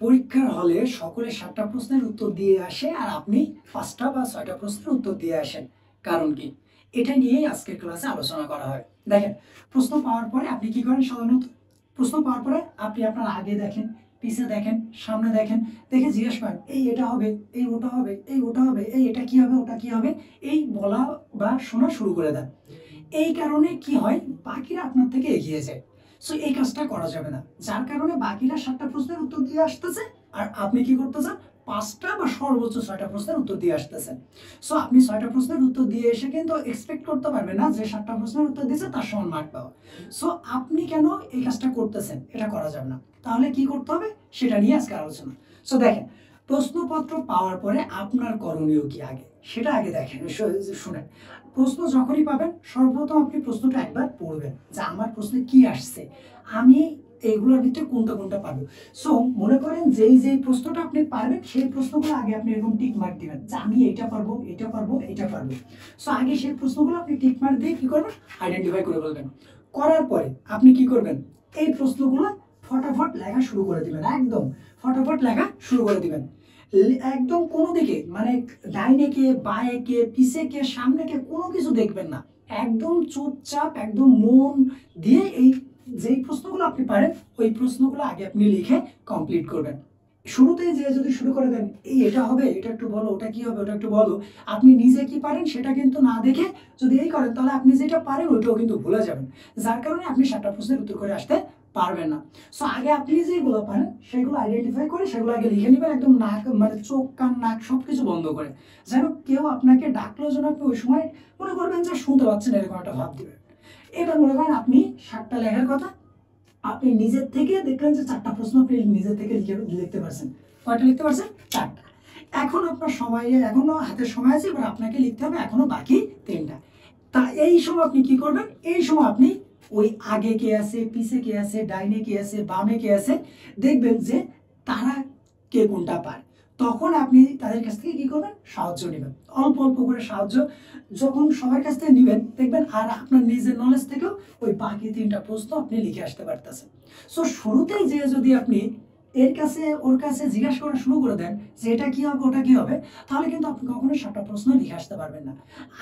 পরীক্ষার হলে সকলে 7টা প্রশ্নের উত্তর দিয়ে আসে আর আপনি 5টা বা 6টা প্রশ্নের উত্তর দিয়ে আসেন। কারণ কি? এটা নিয়েই আজকের ক্লাসে আলোচনা করা হয়। দেখেন, প্রশ্ন পাওয়ার পরে আপনি কি করেন সাধারণত? প্রশ্ন পাওয়ার পরে আপনি আপনার আগে দেখেন, পিছে দেখেন, সামনে দেখেন, দেখে জিজ্ঞেস করেন, এই এটা হবে, এই ওটা হবে, এই ওটা হবে, এই এটা কি হবে, ওটা কি হবে, এই বলা বা শোনা শুরু করে দেন। এই কারণে কি হয়, বাকিরা আপনার থেকে এগিয়ে যায়। সো এই কাজটা করা যাবে না, যার কারণে বাকিরা 7টা প্রশ্নের উত্তর দিয়ে আসতেছে আর আপনি কি করতেছেন, 5টা বা সর্বোচ্চ 6টা প্রশ্নের উত্তর দিয়ে আসতেছেন। সো আপনি 6টা প্রশ্নের উত্তর দিয়ে এসে কিন্তু এক্সপেক্ট করতে পারবেন না যে 7টা প্রশ্নের উত্তর দিয়েছে তার সমান মার্ক পাওয়া। সো আপনি কেন এই কাজটা করতেছেন, এটা করা যাবে না। তাহলে কি করতে হবে সেটা নিয়ে আজকে আলোচনা। সো দেখেন, প্রশ্নপত্র পাওয়ার পরে আপনার করণীয় কি আগে সেটা আগে দেখেন, শুনেন। প্রশ্ন যখনই পাবেন সর্বপ্রথম আপনি প্রশ্নটা একবার পড়বেন যে আমার প্রশ্নে কি আসছে, আমি এইগুলোর ভিতরে কোনটা কোনটা পাবো। সো মনে করেন যেই প্রশ্নটা আপনি পারবেন সেই প্রশ্নগুলো আগে আপনি এরকম টিক মার্ক দিবেন যে আমি এটা পারবো, এটা পারবো, এটা পারবো। সো আগে সেই প্রশ্নগুলো আপনি টিক মার্ক দিয়ে কি করবেন, আইডেন্টিফাই করে ফেলবেন। করার পরে আপনি কি করবেন, এই প্রশ্নগুলো ফটাফট লেখা শুরু করে দিবেন, একদম ফটাফট লেখা শুরু করে দিবেন। একদম কোনো দিকে মানে ডাইনে কে, বাঁয়ে কে, পিছে কে, সামনে কে, কোনো কিছু দেখবেন না। একদম চুপচাপ একদম মন দিয়ে এই যেই প্রশ্নগুলো আপনি পারেন ওই প্রশ্নগুলো আগে আপনি লিখে কমপ্লিট করবেন। শুরুতেই যে যদি শুরু করে দেন, এই এটা হবে, এটা একটু বলো, ওটা কি হবে, ওটা একটু বলো, আপনি নিজে কি পারেন সেটা কিন্তু না দেখে যদি এই করেন তাহলে আপনি যেটা পারেন ওইটাও কিন্তু ভুলে যাবেন, যার কারণে আপনি 7টা প্রশ্নের উত্তর করে আসতে পারবেন না। সো আগে আপনি যেগুলো পারেন সেগুলো আইডেন্টিফাই করে সেগুলো আগে লিখে নেবেন, একদম নাক মানে চোখ কান নাক সব কিছু বন্ধ করে, যেন কেউ আপনাকে ডাকলেও যেন আপনি ওই সময় মনে করবেন যে শুনতে পাচ্ছেন এরকম একটা ভাব দিবেন। এবার মনে করেন আপনি 7টা লেখার কথা, আপনি নিজের থেকে দেখলেন যে 4টা প্রশ্ন আপনি নিজের থেকে লিখতে পারছেন। কয়টা লিখতে পারছেন? 4টা। এখন আপনার সময়, এখনো হাতে সময় আছে, এবার আপনাকে লিখতে হবে এখনো বাকি 3টা। তা এই সময় আপনি কি করবেন, এই সময় আপনি ওই আগে কে আছে, পিছে কে আছে, ডাইনে কে আছে, বামে কে আছে, দেখবেন যে তারা কে কোনটা পায়। তখন আপনি তাদের কাছ থেকে কি করবেন, সাহায্য নেবেন, অল্প অল্প করে সাহায্য যখন সবার কাছ থেকে নেবেন দেখবেন আর আপনার নিজের নলেজ থেকেও ওই বাকি 3টা প্রশ্ন আপনি লিখে আসতে পারতেছেন। সো শুরুতেই যে যদি আপনি এর কাছে ওর কাছে জিজ্ঞাসা করা শুরু করে দেন যে এটা কি হবে, ওটা কি হবে, তাহলে কিন্তু আপনি কখনোই 7টা প্রশ্ন লিখে আসতে পারবেন না।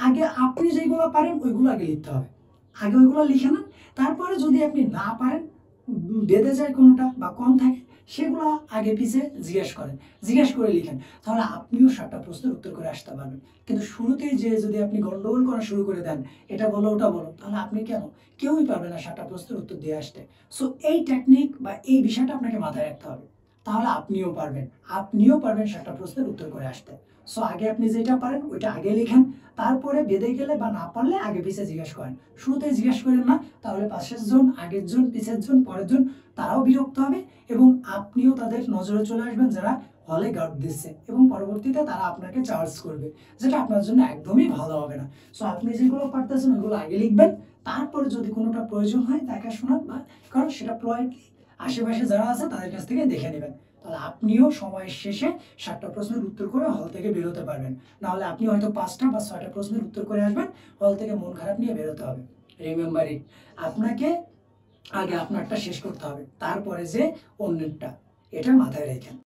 আগে আপনি যেগুলো পারেন ওইগুলো আগে লিখতে হবে, আগে ওইগুলো লিখে নেন। তারপরে যদি আপনি না পারেন, বেঁধে যায় কোনোটা বা কম থাকে, সেগুলো আগে পিছে জিজ্ঞেস করে লিখেন, তাহলে আপনিও 7টা প্রশ্নের উত্তর করে আসতে পারবেন। কিন্তু শুরুতেই যে যদি আপনি গন্ডগোল করা শুরু করে দেন, এটা বলো ওটা বলো, তাহলে আপনি কেউই পারবে না 7টা প্রশ্নের উত্তর দিয়ে আসতে। সো এই টেকনিক বা এই বিষয়টা আপনাকে মাথায় রাখতে হবে, তাহলে আপনিও পারবেন 7টা প্রশ্নের উত্তর করে আসতে। সো আগে আপনি যেটা পারেন ওইটা আগে লিখেন, তারপরে বেঁধে গেলে বা না পারলে আগে পিছে জিজ্ঞেস করেন। শুরুতে জিজ্ঞেস করেন না, তাহলে পাশের জন, আগের জন, পিছের জন, পরের জন তারাও বিরক্ত হবে এবং আপনিও তাদের নজরে চলে আসবেন যারা হলে গার্ড দিচ্ছে, এবং পরবর্তীতে তারা আপনাকে চার্জ করবে, যেটা আপনার জন্য একদমই ভালো হবে না। সো আপনি যেগুলো পারতেছেন ওইগুলো আগে লিখবেন, তারপরে যদি কোনোটা প্রয়োজন হয় দেখাশোনা বা কারণ সেটা পলাইটলি আশেপাশে যারা আছে তাদের কাছ থেকে দেখে নেবেন, তাহলে আপনিও সময়ের শেষে 7টা প্রশ্নের উত্তর করে হল থেকে বেরোতে পারবেন। নাহলে আপনি হয়তো 5টা বা 6টা প্রশ্নের উত্তর করে আসবেন, হল থেকে মন খারাপ নিয়ে বেরোতে হবে। রিমেম্বার ইট, আপনাকে আগে আপনারটা শেষ করতে হবে, তারপরে যে অন্যেরটা, এটা মাথায় রেখেন।